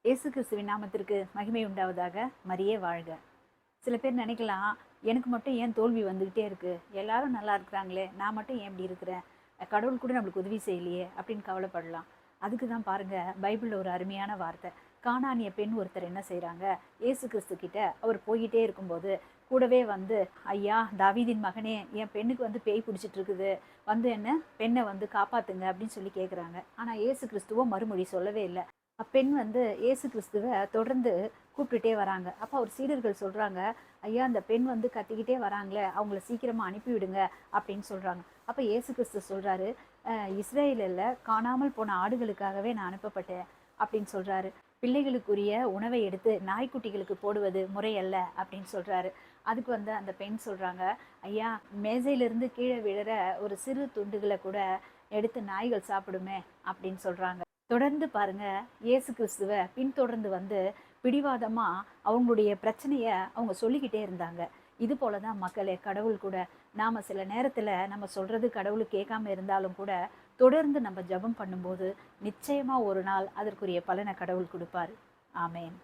இயேசு கிறிஸ்துவின் நாமத்திற்கு மகிமை உண்டாவதாக. மரியே வாழ்க. சில பேர் நினைக்கலாம், எனக்கு மட்டும் ஏன் தோல்வி வந்துக்கிட்டே இருக்குது, எல்லாரும் நல்லா இருக்கிறாங்களே, நான் மட்டும் ஏன் இப்படி இருக்கிறேன், கடவுள் கூட நம்மளுக்கு உதவி செய்யலையே அப்படின்னு கவலைப்படலாம். அதுக்கு தான் பாருங்கள், பைபிளில் ஒரு அருமையான வார்த்தை. கானானிய பெண் ஒருத்தர் என்ன செய்கிறாங்க, இயேசு கிறிஸ்து கிட்ட அவர் போய்கிட்டே இருக்கும்போது கூடவே வந்து, ஐயா தாவீதின் மகனே, என் பெண்ணுக்கு வந்து பேய் பிடிச்சிட்டு இருக்குது, வந்து என்ன பெண்ணை வந்து காப்பாற்றுங்க அப்படின்னு சொல்லி கேட்குறாங்க. ஆனால் இயேசு கிறிஸ்துவோ மறுமொழி சொல்லவே இல்லை. அப்பெண் வந்து இயேசு கிறிஸ்துவை தொடர்ந்து கூப்பிட்டுட்டே வராங்க. அப்போ அவர் சீடர்கள் சொல்கிறாங்க, ஐயா அந்த பெண் வந்து கத்திக்கிட்டே வராங்களே, அவங்கள சீக்கிரமாக அனுப்பிவிடுங்க அப்படின்னு சொல்கிறாங்க. அப்போ இயேசு கிறிஸ்து சொல்கிறாரு, இஸ்ரேலில் காணாமல் போன ஆடுகளுக்காகவே நான் அனுப்பப்பட்டேன் அப்படின்னு சொல்கிறாரு. பிள்ளைகளுக்குரிய உணவை எடுத்து நாய்க்குட்டிகளுக்கு போடுவது முறையல்ல அப்படின்னு சொல்கிறாரு. அதுக்கு வந்து அந்த பெண் சொல்கிறாங்க, ஐயா மேசையிலிருந்து கீழே விழுற ஒரு சிறு துண்டுகளை கூட எடுத்து நாய்கள் சாப்பிடுமே அப்படின்னு சொல்கிறாங்க. தொடர்ந்து பாருங்க, இயேசு கிறிஸ்துவை பின்தொடர்ந்து வந்து பிடிவாதமா அவங்களுடைய பிரச்சனைய அவங்க சொல்லிக்கிட்டே இருந்தாங்க. இது போல தான் மக்களே, கடவுள் கூட நாம சில நேரத்துல நம்ம சொல்றது கடவுளுக்கு கேட்காம இருந்தாலும் கூட தொடர்ந்து நம்ம ஜெபம் பண்ணும்போது நிச்சயமா ஒரு நாள் அதற்குரிய பலனை கடவுள் கொடுப்பாரு. ஆமேன்.